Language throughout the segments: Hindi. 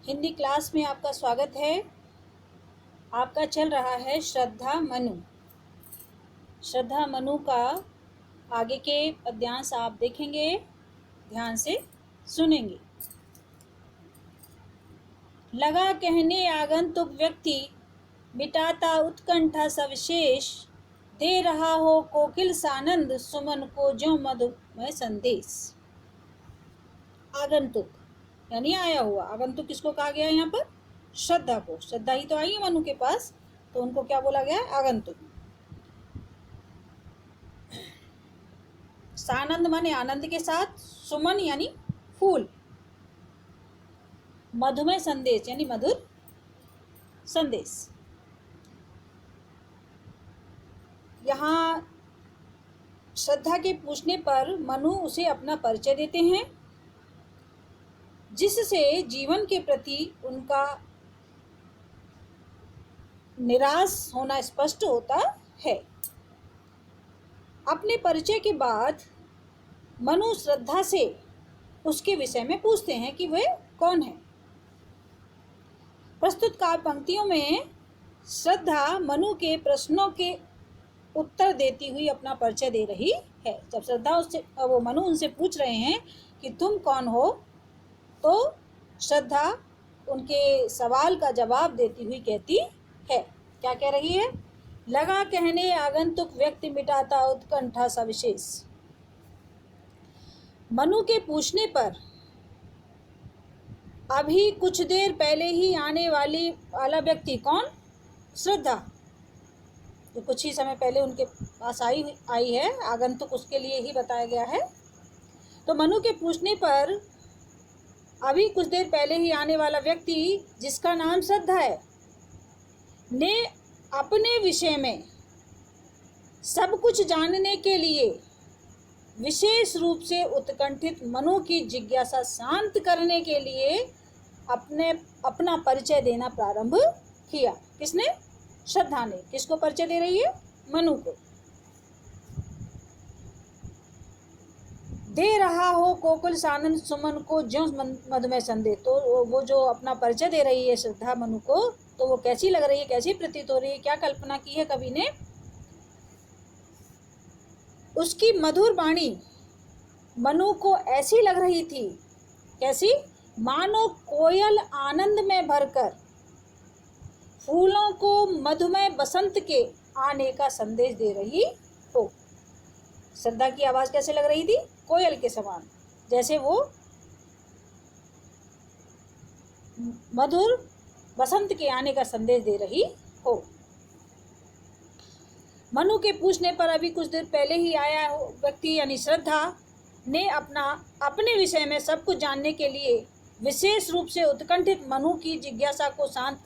हिंदी क्लास में आपका स्वागत है। आपका चल रहा है श्रद्धा मनु। श्रद्धा मनु का आगे के पद्यांश आप देखेंगे, ध्यान से सुनेंगे। लगा कहने आगंतुक व्यक्ति, मिटाता उत्कंठा सविशेष, दे रहा हो कोकिल सानंद, सुमन को ज्यों मधुमय संदेश। आगंतुक यानी आया हुआ। आगंतुक किसको कहा गया है यहाँ पर? श्रद्धा को। श्रद्धा ही तो आई है मनु के पास, तो उनको क्या बोला गया है? आगंतुक। सानंद माने आनंद के साथ, सुमन यानी फूल, मधुमय संदेश यानी मधुर संदेश। यहाँ श्रद्धा के पूछने पर मनु उसे अपना परिचय देते हैं, जिससे जीवन के प्रति उनका निराश होना स्पष्ट होता है। अपने परिचय के बाद मनु श्रद्धा से उसके विषय में पूछते हैं कि वह कौन है। प्रस्तुत काव्य पंक्तियों में श्रद्धा मनु के प्रश्नों के उत्तर देती हुई अपना परिचय दे रही है। जब श्रद्धा उससे वो मनु उनसे पूछ रहे हैं कि तुम कौन हो, तो श्रद्धा उनके सवाल का जवाब देती हुई कहती है। क्या कह रही है? लगा कहने आगंतुक व्यक्ति, मिटाता उत्कंठा सविशेष। मनु के पूछने पर अभी कुछ देर पहले ही आने वाला व्यक्ति कौन? श्रद्धा, जो कुछ ही समय पहले उनके पास आई है। आगंतुक उसके लिए ही बताया गया है। तो मनु के पूछने पर अभी कुछ देर पहले ही आने वाला व्यक्ति, जिसका नाम श्रद्धा है, ने अपने विषय में सब कुछ जानने के लिए विशेष रूप से उत्कंठित मनु की जिज्ञासा शांत करने के लिए अपना परिचय देना प्रारंभ किया। किसने? श्रद्धा ने। किसको परिचय दे रही है? मनु को। दे रहा हो कोकिल सानंद, सुमन को ज्यों मधुमय संदेश। तो वो जो अपना परिचय दे रही है श्रद्धा मनु को, तो वो कैसी लग रही है, कैसी प्रतीत हो रही है? क्या कल्पना की है कवि ने? उसकी मधुर वाणी मनु को ऐसी लग रही थी, कैसी? मानो कोयल आनंद में भरकर फूलों को मधुमय बसंत के आने का संदेश दे रही हो। श्रद्धा की आवाज कैसे लग रही थी? कोयल के समान, जैसे वो मधुर बसंत के आने का संदेश दे रही हो। मनु के पूछने पर अभी कुछ देर पहले ही आया व्यक्ति यानी श्रद्धा ने अपने विषय में सब कुछ जानने के लिए विशेष रूप से उत्कंठित मनु की जिज्ञासा को शांत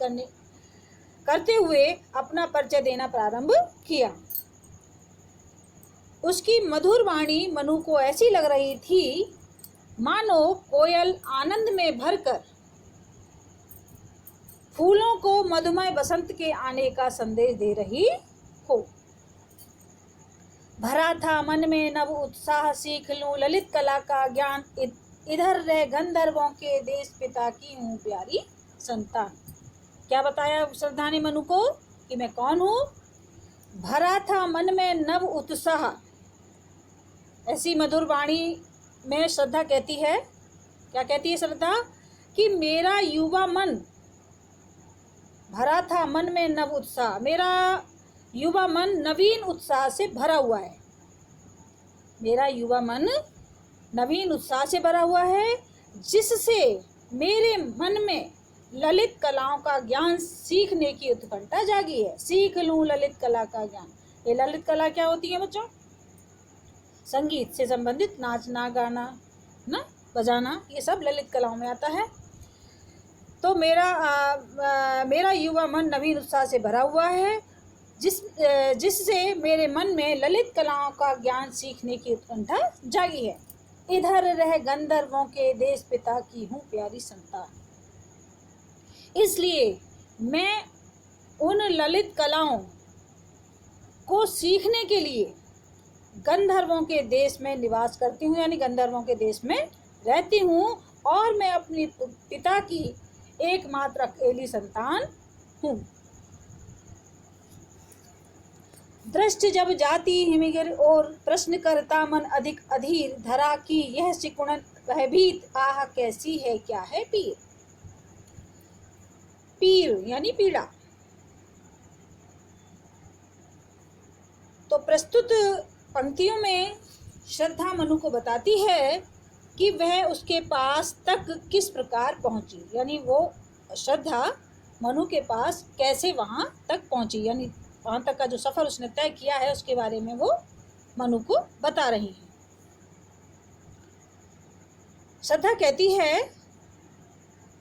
करते हुए अपना परिचय देना प्रारंभ किया। उसकी मधुर वाणी मनु को ऐसी लग रही थी, मानो कोयल आनंद में भरकर फूलों को मधुमय बसंत के आने का संदेश दे रही हो। भरा था मन में नव उत्साह, सीख लूं ललित कला का ज्ञान, इधर रह गंधर्वों के देश, पिता की हूँ प्यारी संतान। क्या बताया श्रद्धा ने मनु को कि मैं कौन हूँ? भरा था मन में नव उत्साह। ऐसी मधुर वाणी में श्रद्धा कहती है, क्या कहती है श्रद्धा? कि मेरा युवा मन, भरा था मन में नव उत्साह, मेरा युवा मन नवीन उत्साह से भरा हुआ है। मेरा युवा मन नवीन उत्साह से भरा हुआ है, जिससे मेरे मन में ललित कलाओं का ज्ञान सीखने की उत्कंठा जागी है। सीख लूं ललित कला का ज्ञान। ये ललित कला क्या होती है बच्चों? संगीत से संबंधित, नाचना, गाना, ना बजाना, ये सब ललित कलाओं में आता है। तो मेरा युवा मन नवीन उत्साह से भरा हुआ है, जिससे मेरे मन में ललित कलाओं का ज्ञान सीखने की उत्कंठा जागी है। इधर रह गंधर्वों के देश, पिता की हूँ प्यारी संतान। इसलिए मैं उन ललित कलाओं को सीखने के लिए गंधर्वों के देश में निवास करती हूँ, यानी गंधर्वों के देश में रहती हूँ, और मैं अपनी पिता की एकमात्र अकेली संतान हूँ। दृष्टि जब जाती हिमगिर और, प्रश्न करता मन अधिक अधीर, धरा की यह सिकुड़न भयभीत, आह कैसी है क्या है पीर। पीर यानी पीड़ा। तो प्रस्तुत पंक्तियों में श्रद्धा मनु को बताती है कि वह उसके पास तक किस प्रकार पहुंची, यानी वो श्रद्धा मनु के पास कैसे वहां तक पहुंची, यानी वहां तक का जो सफर उसने तय किया है उसके बारे में वो मनु को बता रही है। श्रद्धा कहती है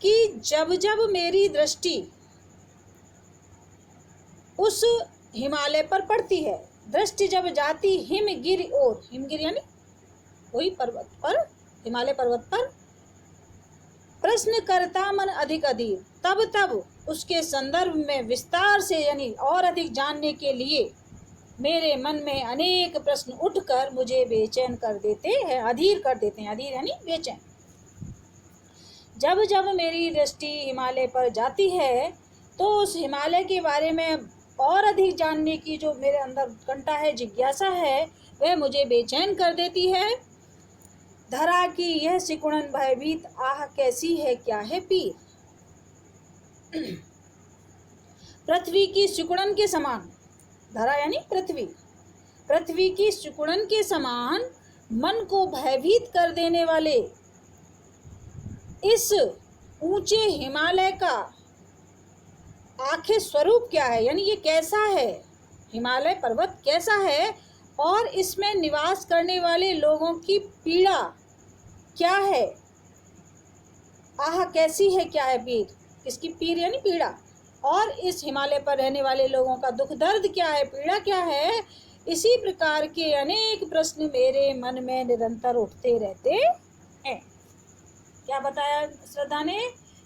कि जब जब मेरी दृष्टि उस हिमालय पर पड़ती है, दृष्टि जब जाती हिमगिर और, हिमगिर यानी वही पर्वत पर, हिमालय पर्वत पर, प्रश्न करता मन अधिक अधीर, तब तब उसके संदर्भ में विस्तार से यानी और अधिक जानने के लिए मेरे मन में अनेक प्रश्न उठकर मुझे बेचैन कर देते हैं, अधीर कर देते हैं। अधीर यानी बेचैन। जब जब मेरी दृष्टि हिमालय पर जाती है तो उस हिमालय के बारे में और अधिक जानने की जो मेरे अंदर उत्कंठा है, जिज्ञासा है, वह मुझे बेचैन कर देती है। धरा की यह सिकुड़न भयभीत, आह कैसी है क्या है पीर। पृथ्वी की सिकुड़न के समान, धरा यानी पृथ्वी, पृथ्वी की सिकुड़न के समान मन को भयभीत कर देने वाले इस ऊंचे हिमालय का आखिर स्वरूप क्या है, यानी ये कैसा है, हिमालय पर्वत कैसा है, और इसमें निवास करने वाले लोगों की पीड़ा क्या है। आह कैसी है क्या है पीर, किसकी पीर यानी पीड़ा, और इस हिमालय पर रहने वाले लोगों का दुख दर्द क्या है, पीड़ा क्या है। इसी प्रकार के अनेक प्रश्न मेरे मन में निरंतर उठते रहते हैं। क्या बताया श्रद्धा ने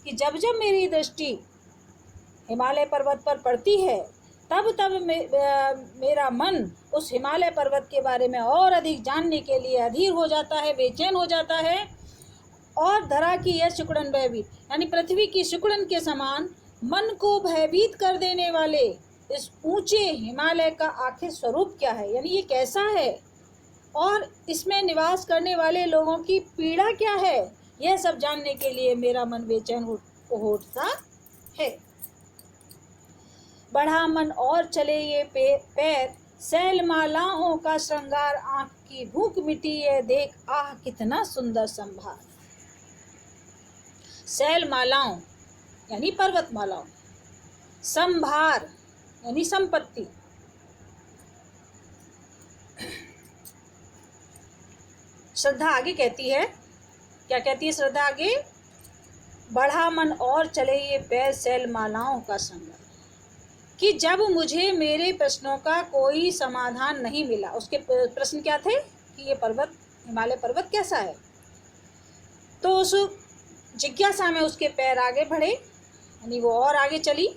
कि जब जब मेरी दृष्टि हिमालय पर्वत पर पड़ती है तब तब मेरा मन उस हिमालय पर्वत के बारे में और अधिक जानने के लिए अधीर हो जाता है, बेचैन हो जाता है। और धरा की यह सिकुड़न भयभीत, यानी पृथ्वी की सिकुड़न के समान मन को भयभीत कर देने वाले इस ऊंचे हिमालय का आखिर स्वरूप क्या है, यानी ये कैसा है, और इसमें निवास करने वाले लोगों की पीड़ा क्या है, यह सब जानने के लिए मेरा मन बेचैन होता है। बढ़ा मन और चले ये पैर, शैलमालाओं का श्रृंगार, आंख की भूख मिटी ये देख, आह कितना सुंदर संभार। शैलमालाओं यानी पर्वतमालाओं, संभार यानी संपत्ति। श्रद्धा आगे कहती है, क्या कहती है श्रद्धा आगे, बढ़ा मन और चले ये पैर, शैलमालाओं का श्रृंगार, कि जब मुझे मेरे प्रश्नों का कोई समाधान नहीं मिला। उसके प्रश्न क्या थे कि ये पर्वत, हिमालय पर्वत कैसा है, तो उस जिज्ञासा में उसके पैर आगे बढ़े, यानी वो और आगे चली।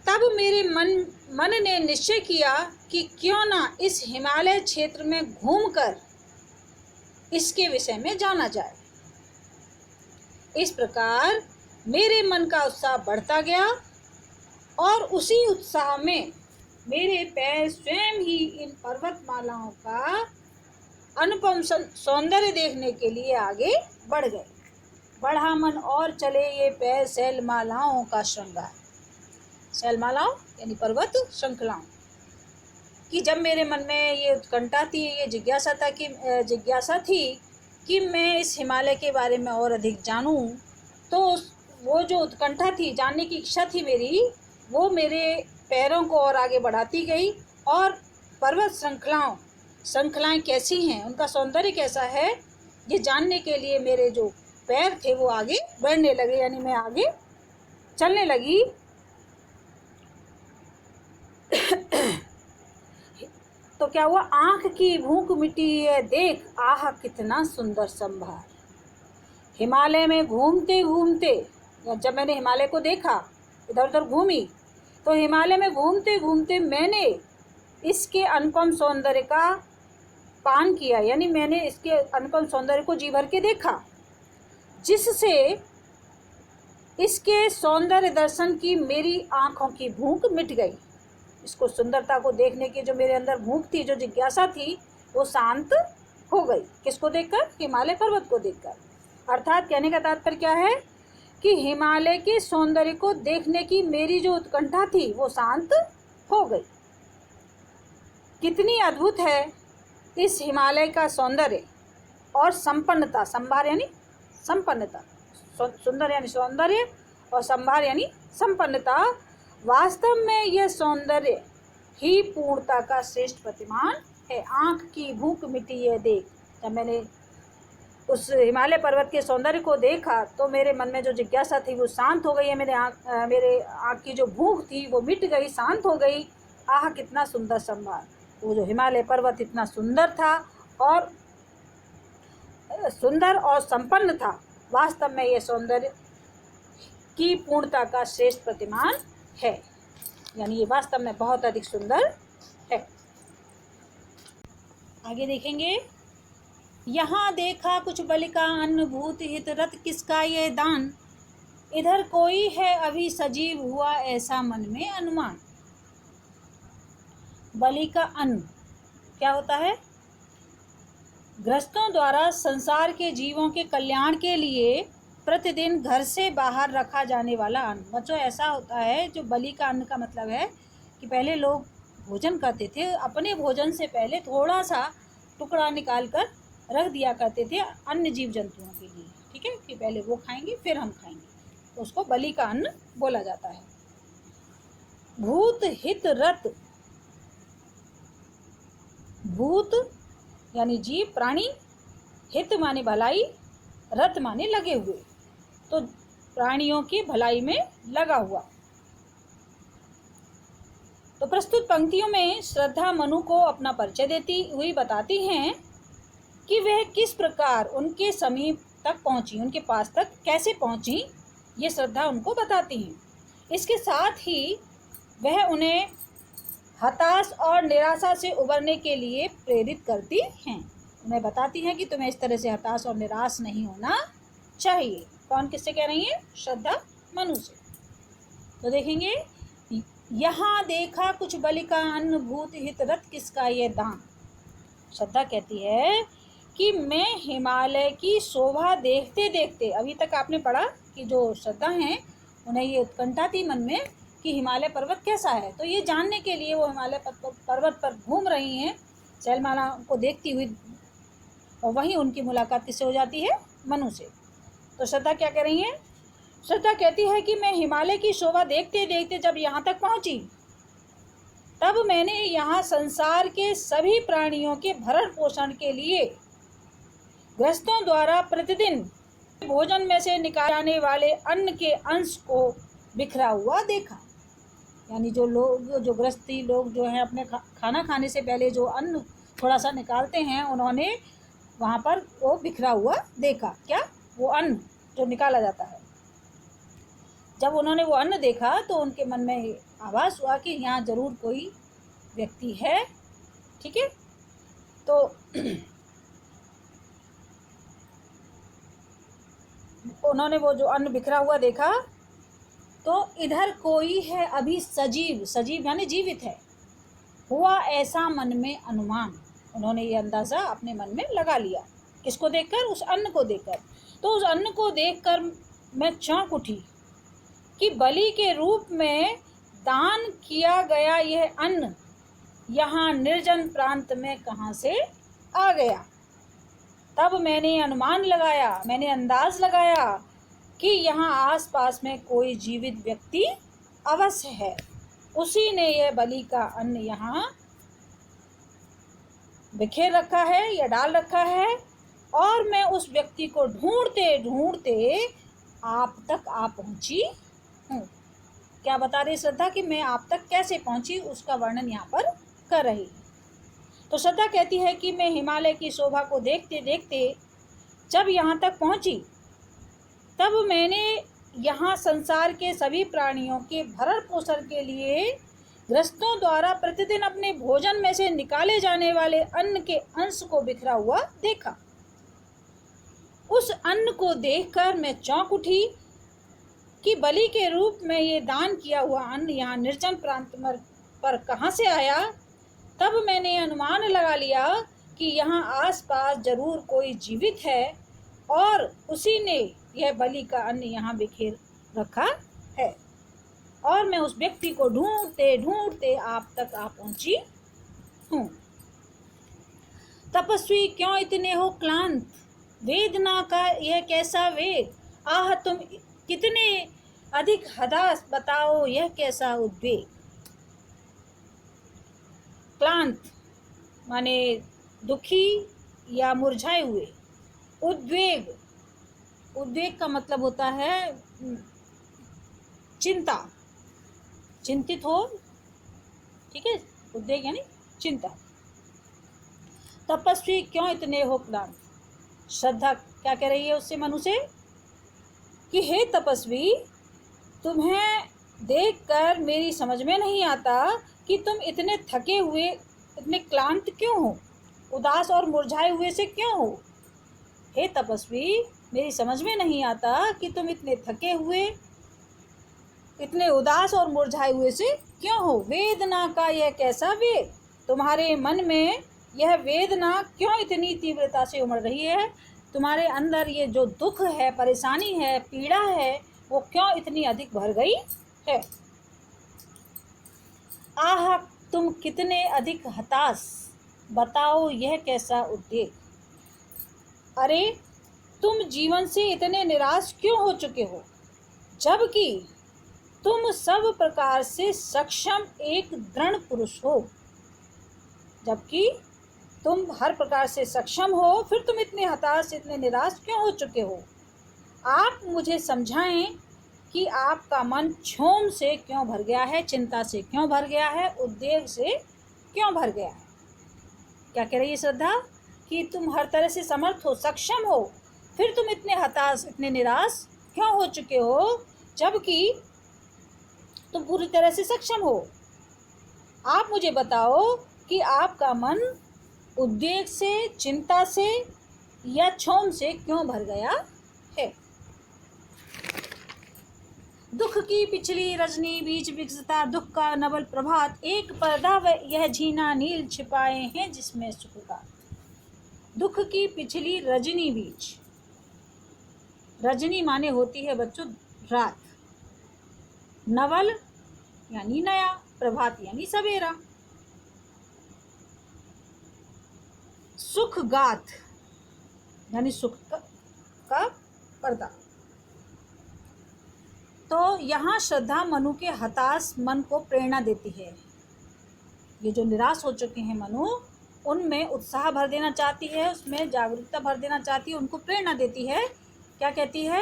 तब मेरे मन ने निश्चय किया कि क्यों ना इस हिमालय क्षेत्र में घूमकर इसके विषय में जाना जाए। इस प्रकार मेरे मन का उत्साह बढ़ता गया और उसी उत्साह में मेरे पैर स्वयं ही इन पर्वतमालाओं का अनुपम सौंदर्य देखने के लिए आगे बढ़ गए। बढ़ा मन और चले ये पैर, शैलमालाओं का श्रृंगार, शैलमालाओं यानी पर्वत श्रृंखलाओं, कि जब मेरे मन में ये उत्कंठा थी, ये जिज्ञासा थी कि मैं इस हिमालय के बारे में और अधिक जानूं, तो वो जो उत्कंठा थी, जानने की इच्छा थी मेरी, वो मेरे पैरों को और आगे बढ़ाती गई। और पर्वत श्रृंखलाएं कैसी हैं, उनका सौंदर्य कैसा है, ये जानने के लिए मेरे जो पैर थे वो आगे बढ़ने लगे, यानी मैं आगे चलने लगी। तो क्या हुआ, आंख की भूख मिटी है देख, आह कितना सुंदर संभार। हिमालय में घूमते घूमते, जब मैंने हिमालय को देखा, इधर उधर घूमी, तो हिमालय में घूमते घूमते मैंने इसके अनुपम सौंदर्य का पान किया, यानी मैंने इसके अनुपम सौंदर्य को जी भर के देखा। जिससे इसके सौंदर्य दर्शन की मेरी आँखों की भूख मिट गई। इसको सुंदरता को देखने की जो मेरे अंदर भूख थी, जो जिज्ञासा थी, वो शांत हो गई। किसको देखकर? हिमालय पर्वत को देखकर। अर्थात कहने का तात्पर्य क्या है कि हिमालय के सौंदर्य को देखने की मेरी जो उत्कंठा थी वो शांत हो गई। कितनी अद्भुत है इस हिमालय का सौंदर्य और संपन्नता। संभार यानी संपन्नता, सुंदर यानी सौंदर्य और संभार यानी संपन्नता। वास्तव में यह सौंदर्य ही पूर्णता का श्रेष्ठ प्रतिमान है। आँख की भूख मिटी है देख। जब मैंने उस हिमालय पर्वत के सौंदर्य को देखा तो मेरे मन में जो जिज्ञासा थी वो शांत हो गई है। मेरे आँख की जो भूख थी वो मिट गई, शांत हो गई। आह, कितना सुंदर संभार। वो जो हिमालय पर्वत इतना सुंदर था और संपन्न था। वास्तव में यह सौंदर्य की पूर्णता का श्रेष्ठ प्रतिमान है, यानी ये वास्तव में बहुत अधिक सुंदर है। आगे देखेंगे। यहाँ देखा कुछ बलिका अन्न भूत हित रत किसका ये दान, इधर कोई है अभी सजीव हुआ ऐसा मन में अनुमान। बलि का अन्न क्या होता है? गृहस्थों द्वारा संसार के जीवों के कल्याण के लिए प्रतिदिन घर से बाहर रखा जाने वाला अन्न। बच्चों, ऐसा होता है जो बलि का अन्न का मतलब है कि पहले लोग भोजन करते थे, अपने भोजन से पहले थोड़ा सा टुकड़ा निकाल कर रख दिया करते थे अन्य जीव जंतुओं के लिए। ठीक है, कि पहले वो खाएंगे फिर हम खाएंगे, तो उसको बलि का अन्न बोला जाता है। भूत हित रत, भूत यानी जीव प्राणी, हित माने भलाई, रत माने लगे हुए, तो प्राणियों की भलाई में लगा हुआ। तो प्रस्तुत पंक्तियों में श्रद्धा मनु को अपना परिचय देती हुई बताती हैं कि वह किस प्रकार उनके समीप तक पहुंची, उनके पास तक कैसे पहुंची, ये श्रद्धा उनको बताती हैं। इसके साथ ही वह उन्हें हताश और निराशा से उबरने के लिए प्रेरित करती हैं। उन्हें बताती हैं कि तुम्हें इस तरह से हताश और निराश नहीं होना चाहिए। कौन किससे कह रही है? श्रद्धा मनु से। तो देखेंगे, यहाँ देखा कुछ बलि का अन्न भूत हित रत किसका ये दान। श्रद्धा कहती है कि मैं हिमालय की शोभा देखते देखते, अभी तक आपने पढ़ा कि जो श्रद्धा हैं उन्हें ये उत्कंठा थी मन में कि हिमालय पर्वत कैसा है, तो ये जानने के लिए वो हिमालय पर्वत पर घूम रही हैं शैलमाला को देखती हुई, और वहीं उनकी मुलाकात किससे हो जाती है? मनु से। तो श्रद्धा क्या कह रही है? श्रद्धा कहती है कि मैं हिमालय की शोभा देखते देखते जब यहाँ तक पहुँची, तब मैंने यहाँ संसार के सभी प्राणियों के भरण पोषण के लिए गृहस्थों द्वारा प्रतिदिन भोजन में से निकाले जाने वाले अन्न के अंश को बिखरा हुआ देखा। यानी जो लोग, जो गृहस्थी लोग जो हैं, अपने खाना खाने से पहले जो अन्न थोड़ा सा निकालते हैं, उन्होंने वहाँ पर वो बिखरा हुआ देखा। क्या? वो अन्न जो निकाला जाता है। जब उन्होंने वो अन्न देखा तो उनके मन में आभास हुआ कि यहाँ जरूर कोई व्यक्ति है। ठीक है, तो उन्होंने वो जो अन्न बिखरा हुआ देखा, तो इधर कोई है अभी सजीव, सजीव यानी जीवित है, हुआ ऐसा मन में अनुमान। उन्होंने ये अंदाज़ा अपने मन में लगा लिया। किसको देखकर? उस अन्न को देखकर। तो उस अन्न को देखकर मैं चौंक उठी कि बलि के रूप में दान किया गया यह अन्न यहाँ निर्जन प्रांत में कहाँ से आ गया। तब मैंने अनुमान लगाया, मैंने अंदाज लगाया कि यहाँ आसपास में कोई जीवित व्यक्ति अवश्य है। उसी ने यह बलि का अन्न यहाँ बिखेर रखा है या डाल रखा है, और मैं उस व्यक्ति को ढूंढते ढूंढते आप तक आ पहुँची हूँ। क्या बता रही श्रद्धा कि मैं आप तक कैसे पहुँची, उसका वर्णन यहाँ पर कर रही है। तो श्रद्धा कहती है कि मैं हिमालय की शोभा को देखते देखते जब यहाँ तक पहुँची, तब मैंने यहाँ संसार के सभी प्राणियों के भरण पोषण के लिए गृहस्थों द्वारा प्रतिदिन अपने भोजन में से निकाले जाने वाले अन्न के अंश को बिखरा हुआ देखा। उस अन्न को देखकर मैं चौंक उठी कि बलि के रूप में ये दान किया हुआ अन्न यहाँ निर्जन प्रांत पर कहाँ से आया। तब मैंने अनुमान लगा लिया कि यहाँ आसपास जरूर कोई जीवित है और उसी ने यह बलि का अन्न यहाँ बिखेर रखा है। और मैं उस व्यक्ति को ढूंढते ढूंढते आप तक आ पहुंची हूँ। तपस्वी क्यों इतने हो क्लांत, वेदना का यह कैसा वेग, आह तुम कितने अधिक हताश, बताओ यह कैसा उद्वेग। क्लांत माने दुखी या मुरझाए हुए। उद्वेग, उद्वेग का मतलब होता है चिंता, चिंतित हो, ठीक है। उद्वेग यानी चिंता। तपस्वी क्यों इतने हो क्लांत। श्रद्धा क्या कह रही है उससे, मनु से, कि हे तपस्वी, तुम्हें देखकर मेरी समझ में नहीं आता कि तुम इतने थके हुए, इतने क्लांत क्यों हो, उदास और मुरझाए हुए से क्यों हो। हे तपस्वी, मेरी समझ में नहीं आता कि तुम इतने थके हुए, इतने उदास और मुरझाए हुए से क्यों हो। वेदना का यह कैसा वेग, तुम्हारे मन में यह वेदना क्यों इतनी तीव्रता से उमड़ रही है। तुम्हारे अंदर ये जो दुख है, परेशानी है, पीड़ा है, वो क्यों इतनी अधिक भर गई है। आह तुम कितने अधिक हताश, बताओ यह कैसा उद्वेग। अरे तुम जीवन से इतने निराश क्यों हो चुके हो, जबकि तुम सब प्रकार से सक्षम एक दृढ़ पुरुष हो। जबकि तुम हर प्रकार से सक्षम हो, फिर तुम इतने हताश, इतने निराश क्यों हो चुके हो। आप मुझे समझाएं कि आपका मन क्षोभ से क्यों भर गया है, चिंता से क्यों भर गया है, उद्वेग से क्यों भर गया है। क्या कह रही है श्रद्धा, कि तुम हर तरह से समर्थ हो, सक्षम हो, फिर तुम इतने हताश, इतने निराश क्यों हो चुके हो, जबकि तुम पूरी तरह से सक्षम हो। आप मुझे बताओ कि आपका मन उद्वेग से, चिंता से या क्षोभ से क्यों भर गया है। दुख की पिछली रजनी बीच विकसता दुख का नवल प्रभात, एक पर्दा व यह झीना नील छिपाए हैं जिसमें सुख का। दुख की पिछली रजनी बीच, रजनी माने होती है बच्चों रात, नवल यानी नया, प्रभात यानी सवेरा, सुख गाथ यानी सुख का पर्दा। तो यहाँ श्रद्धा मनु के हताश मन को प्रेरणा देती है। ये जो निराश हो चुके हैं मनु, उनमें उत्साह भर देना चाहती है, उसमें जागरूकता भर देना चाहती है, उनको प्रेरणा देती है। क्या कहती है,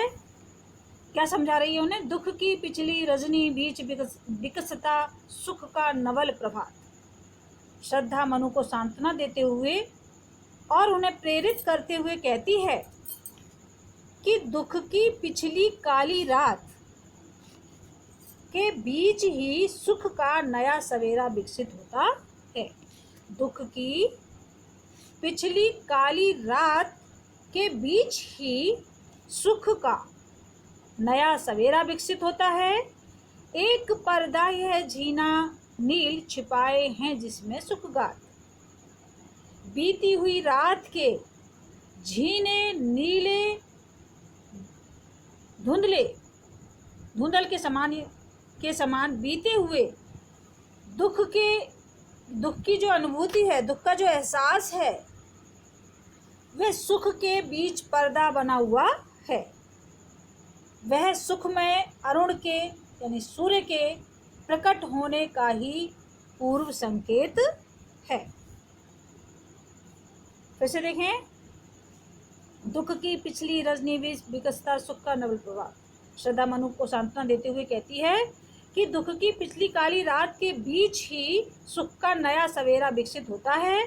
क्या समझा रही है उन्हें। दुख की पिछली रजनी बीच विकसता सुख का नवल प्रभात। श्रद्धा मनु को सांत्वना देते हुए और उन्हें प्रेरित करते हुए कहती है कि दुख की पिछली काली रात के बीच ही सुख का नया सवेरा विकसित होता है। दुख की पिछली काली रात के बीच ही सुख का नया सवेरा विकसित होता है। एक पर्दा यह झीना नील छिपाए हैं जिसमें सुख गाथ। बीती हुई रात के झीने नीले धुंधल के समान बीते हुए दुख की जो अनुभूति है, दुख का जो एहसास है, वह सुख के बीच पर्दा बना हुआ है। वह सुखमय अरुण के यानी सूर्य के प्रकट होने का ही पूर्व संकेत है। फिर से देखें, दुख की पिछली रजनी बीच विकसता सुख का नवल प्रभात। श्रद्धा मनु को सांत्वना देते हुए कहती है कि दुख की पिछली काली रात के बीच ही सुख का नया सवेरा विकसित होता है।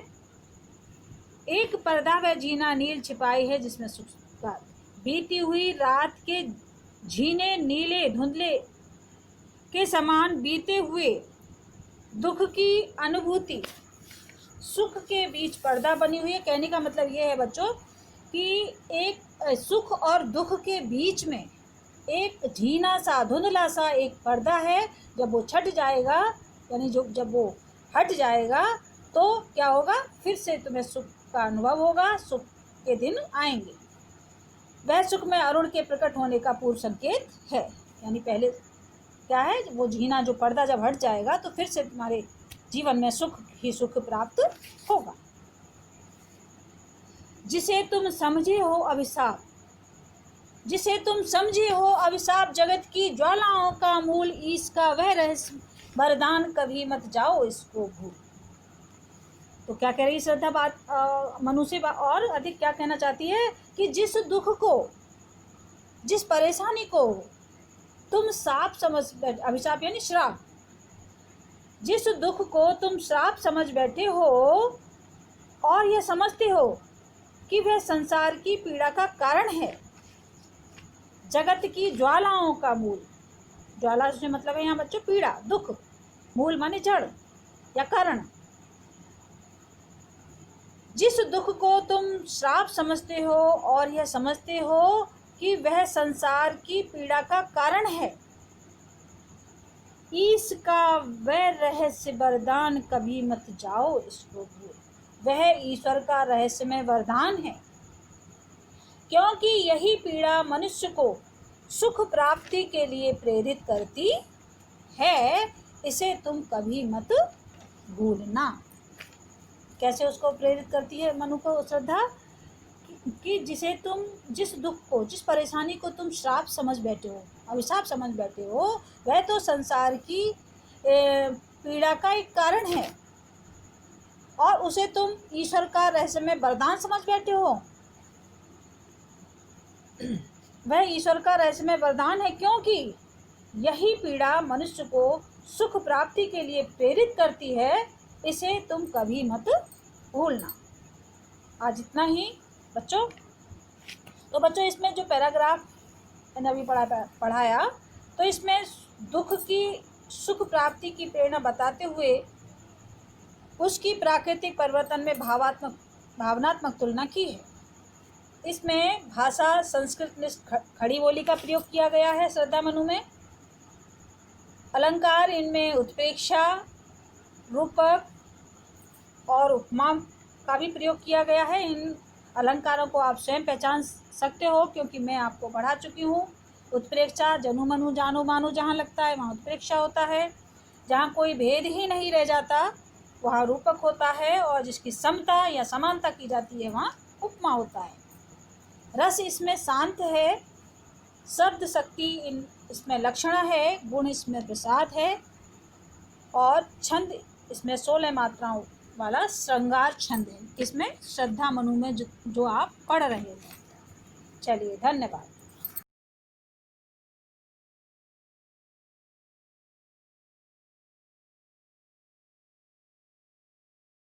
एक पर्दा व झीना नील छिपाई है जिसमें सुख का। बीती हुई रात के झीने नीले धुंधले के समान बीते हुए दुख की अनुभूति सुख के बीच पर्दा बनी हुई है। कहने का मतलब ये है बच्चों कि एक सुख और दुख के बीच में एक झीना सा धुंधला सा एक पर्दा है। जब वो छट जाएगा, यानी जब वो हट जाएगा तो क्या होगा, फिर से तुम्हें सुख का अनुभव होगा, सुख के दिन आएंगे। वह सुख में अरुण के प्रकट होने का पूर्व संकेत है। यानी पहले क्या है, वो झीना जो पर्दा जब हट जाएगा तो फिर से तुम्हारे जीवन में सुख ही सुख प्राप्त होगा। जिसे तुम समझे हो अभिशाप, जिसे तुम समझे हो अभिशाप, जगत की ज्वालाओं का मूल, ईश का वह रहस्य वरदान, कभी मत जाओ इसको भूल। तो क्या कह रही श्रद्धा बात मनु से और अधिक क्या कहना चाहती है कि जिस दुख को, जिस परेशानी को तुम श्राप समझ बैठे, अभिशाप यानी श्राप, जिस दुख को तुम श्राप समझ बैठे हो और यह समझते हो कि वह संसार की पीड़ा का कारण है, जगत की ज्वालाओं का मूल, ज्वाला से मतलब है यहाँ बच्चों पीड़ा, दुख, मूल माने जड़ या कारण। जिस दुख को तुम श्राप समझते हो और यह समझते हो कि वह संसार की पीड़ा का कारण है, इसका वह रहस्य वरदान, कभी मत जाओ इसको भूल। वह ईश्वर का रहस्यमय वरदान है, क्योंकि यही पीड़ा मनुष्य को सुख प्राप्ति के लिए प्रेरित करती है। इसे तुम कभी मत भूलना। कैसे उसको प्रेरित करती है मनु को श्रद्धा, कि जिसे तुम, जिस दुख को, जिस परेशानी को तुम श्राप समझ बैठे हो, अभिशाप समझ बैठे हो, वह तो संसार की पीड़ा का एक कारण है और उसे तुम ईश्वर का रहस्यमय वरदान समझ बैठे हो। वह ईश्वर का रहस्यमय वरदान है, क्योंकि यही पीड़ा मनुष्य को सुख प्राप्ति के लिए प्रेरित करती है। इसे तुम कभी मत भूलना। आज इतना ही बच्चों। तो बच्चों इसमें जो पैराग्राफ मैंने अभी पढ़ाया, तो इसमें दुख की सुख प्राप्ति की प्रेरणा बताते हुए उसकी प्राकृतिक परिवर्तन में भावनात्मक तुलना की है। इसमें भाषा संस्कृत खड़ी बोली का प्रयोग किया गया है श्रद्धा मनु में। अलंकार इनमें उत्प्रेक्षा, रूपक और उपमा का भी प्रयोग किया गया है। इन अलंकारों को आप स्वयं पहचान सकते हो, क्योंकि मैं आपको पढ़ा चुकी हूँ। उत्प्रेक्षा जनु मनु जानो मानो, जहाँ लगता है वहाँ उत्प्रेक्षा होता है, जहाँ कोई भेद ही नहीं रह जाता वहाँ रूपक होता है, और जिसकी समता या समानता की जाती है वहाँ उपमा होता है। रस इसमें शांत है, शब्द शक्ति इसमें लक्षण है, गुण इसमें प्रसाद है, और छंद इसमें 16 मात्राओं वाला श्रृंगार छंद है। इसमें श्रद्धा मनु में जो आप पढ़ रहे हैं। चलिए धन्यवाद।